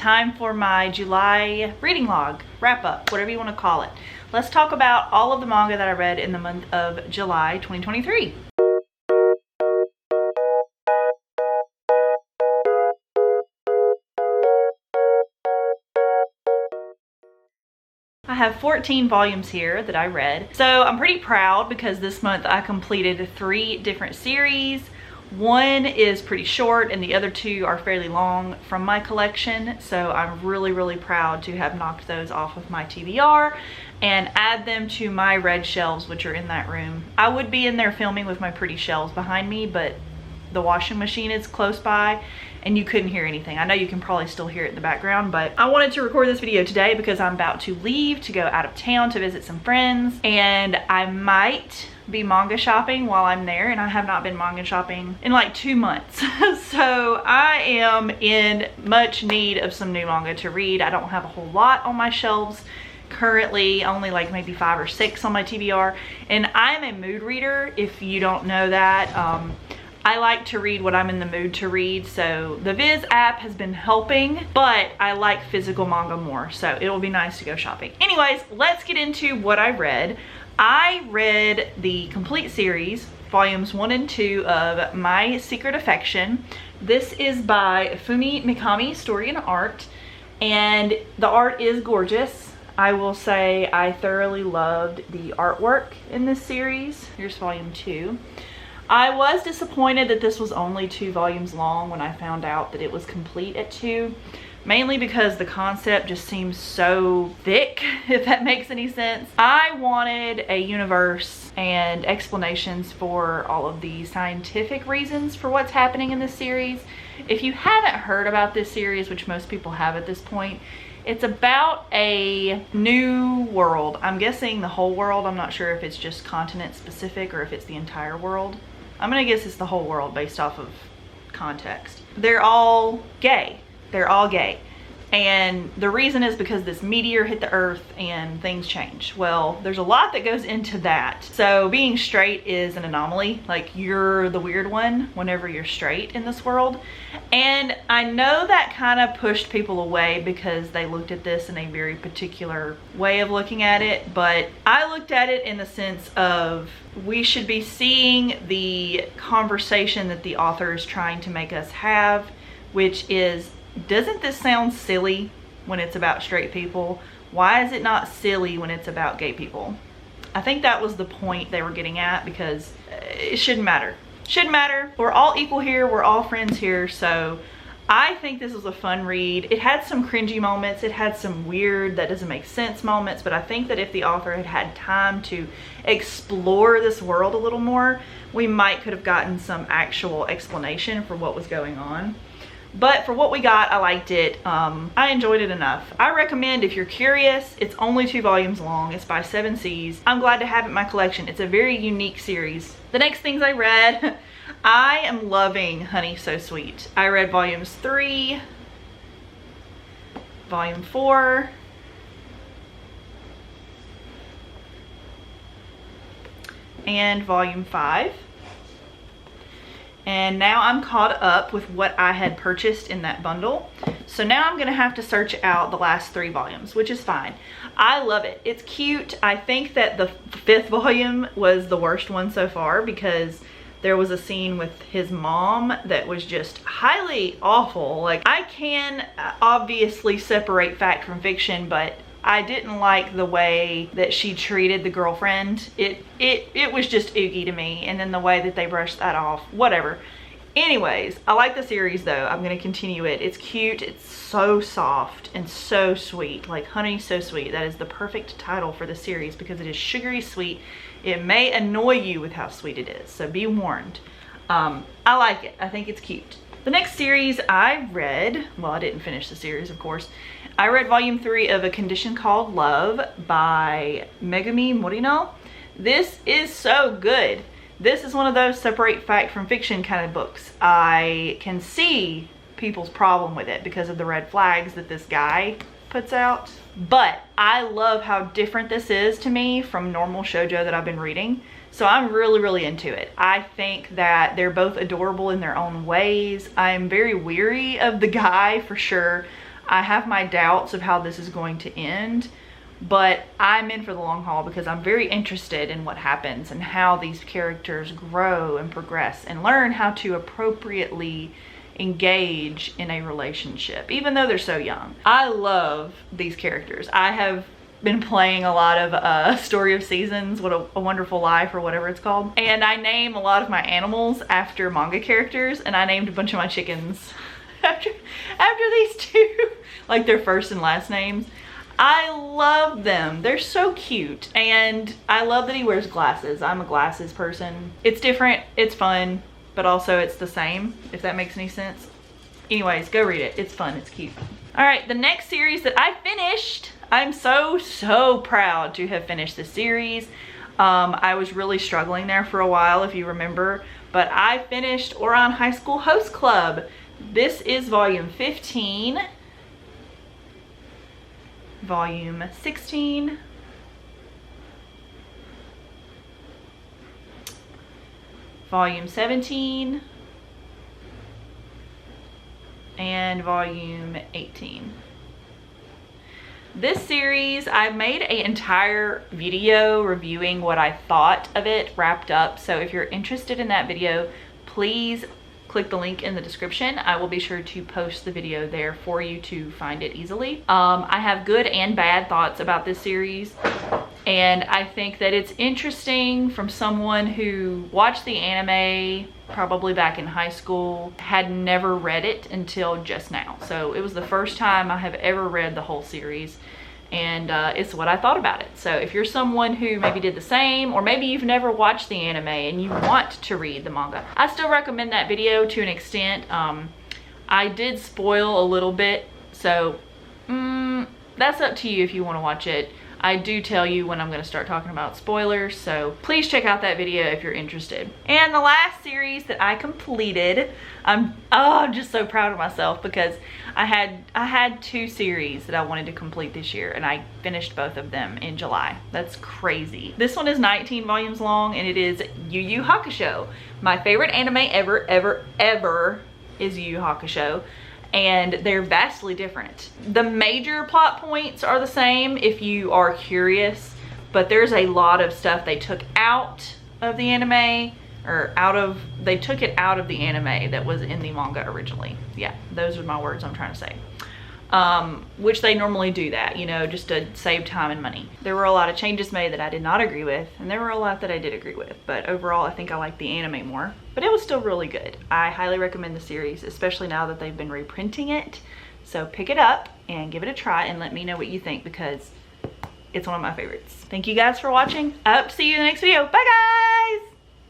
time for my July reading log, wrap up, whatever you want to call it. Let's talk about all of the manga that I read in the month of July 2023. I have 14 volumes here that I read. So I'm pretty proud because this month I completed 3 different series. One is pretty short and the other 2 are fairly long from my collection. So I'm really proud to have knocked those off of my TBR and add them to my red shelves, which are in that room. I would be in there filming with my pretty shelves behind me, but the washing machine is close by and you couldn't hear anything. I know you can probably still hear it in the background, but I wanted to record this video today because I'm about to leave to go out of town to visit some friends, and I might be manga shopping while I'm there, and I have not been manga shopping in like 2 months. So I am in much need of some new manga to read. I don't have a whole lot on my shelves currently, only like maybe 5 or 6 on my TBR, and I'm a mood reader if you don't know that. I like to read what I'm in the mood to read, so the Viz app has been helping, but I like physical manga more, so it'll be nice to go shopping. Anyways, let's get into what I read. I read the complete series, volumes 1 and 2 of My Secret Affection. This is by Fumi Mikami, Story and Art, and the art is gorgeous. I will say I thoroughly loved the artwork in this series. Here's volume 2. I was disappointed that this was only 2 volumes long when I found out that it was complete at 2, mainly because the concept just seems so thick, if that makes any sense. I wanted a universe and explanations for all of the scientific reasons for what's happening in this series. If you haven't heard about this series, which most people have at this point, it's about a new world. I'm guessing the whole world. I'm not sure if it's just continent specific or if it's the entire world. I'm gonna guess it's the whole world based off of context. They're all gay. They're all gay. And the reason is because this meteor hit the earth and things change. Well, there's a lot that goes into that. So being straight is an anomaly. Like, you're the weird one whenever you're straight in this world. And I know that kind of pushed people away because they looked at this in a very particular way of looking at it. But I looked at it in the sense of we should be seeing the conversation that the author is trying to make us have, which is, doesn't this sound silly when it's about straight people? Why is it not silly when it's about gay people? I think that was the point they were getting at, because it shouldn't matter. Shouldn't matter. We're all equal here. We're all friends here. So I think this was a fun read. It had some cringy moments. It had some weird, that doesn't make sense moments. But I think that if the author had had time to explore this world a little more, we might could have gotten some actual explanation for what was going on. But for what we got, I liked it. I enjoyed it enough. I recommend, if you're curious, it's only 2 volumes long. It's by 7 Seas. I'm glad to have it in my collection. It's a very unique series. The next things I read, I am loving Honey So Sweet. I read volumes 3, volume 4, and volume 5. And now I'm caught up with what I had purchased in that bundle. So now I'm gonna have to search out the last 3 volumes, which is fine. I love it. It's cute. I think that the 5th volume was the worst one so far because there was a scene with his mom that was just highly awful. Like, I can obviously separate fact from fiction, but I didn't like the way that she treated the girlfriend. It was just oogie to me. And then the way that they brushed that off, whatever. Anyways, I like the series though. I'm gonna continue it. It's cute. It's so soft and so sweet. Like Honey So Sweet. That is the perfect title for the series because it is sugary sweet. It may annoy you with how sweet it is, so be warned. I like it. I think it's cute. The next series I read, well, I didn't finish the series, of course. I read volume 3 of A Condition Called Love by Megumi Morino. This is so good. This is one of those separate fact from fiction kind of books. I can see people's problem with it because of the red flags that this guy puts out. But I love how different this is to me from normal shoujo that I've been reading. So I'm really into it. I think that they're both adorable in their own ways. I'm very weary of the guy for sure. I have my doubts of how this is going to end, but I'm in for the long haul because I'm very interested in what happens and how these characters grow and progress and learn how to appropriately engage in a relationship, even though they're so young. I love these characters. I have been playing a lot of Story of Seasons, What a Wonderful Life, or whatever it's called. And I name a lot of my animals after manga characters, and I named a bunch of my chickens after these two, like their first and last names. I love them. They're so cute. And I love that he wears glasses. I'm a glasses person. It's different, it's fun, but also it's the same, if that makes any sense. Anyways, go read it. It's fun, it's cute. All right, the next series that I finished, I'm so proud to have finished this series. I was really struggling there for a while, if you remember, but I finished Ouran High School Host Club. This is volume 15, volume 16, volume 17, and volume 18. This series, I made an entire video reviewing what I thought of it wrapped up. So if you're interested in that video, please click the link in the description. I will be sure to post the video there for you to find it easily. I have good and bad thoughts about this series, and I think that it's interesting from someone who watched the anime probably back in high school, had never read it until just now. So it was the first time I have ever read the whole series, and it's what I thought about it. So if you're someone who maybe did the same, or maybe you've never watched the anime and you want to read the manga, I still recommend that video to an extent. I did spoil a little bit, so that's up to you if you want to watch it. I do tell you when I'm going to start talking about spoilers, so please check out that video if you're interested. And the last series that I completed, I'm just so proud of myself because I had 2 series that I wanted to complete this year, and I finished both of them in July. That's crazy. This one is 19 volumes long, and it is Yu Yu Hakusho. My favorite anime ever is Yu Yu Hakusho. And they're vastly different. The major plot points are the same if you are curious, but there's a lot of stuff they took out of the anime, or they took it out of the anime that was in the manga originally. Yeah, those are my words I'm trying to say. Which they normally do that, you know, just to save time and money. There were a lot of changes made that I did not agree with, and there were a lot that I did agree with, but overall I think I like the anime more, but it was still really good. I highly recommend the series, especially now that they've been reprinting it. So pick it up and give it a try and let me know what you think, because it's one of my favorites. Thank you guys for watching. I hope to see you in the next video. Bye guys!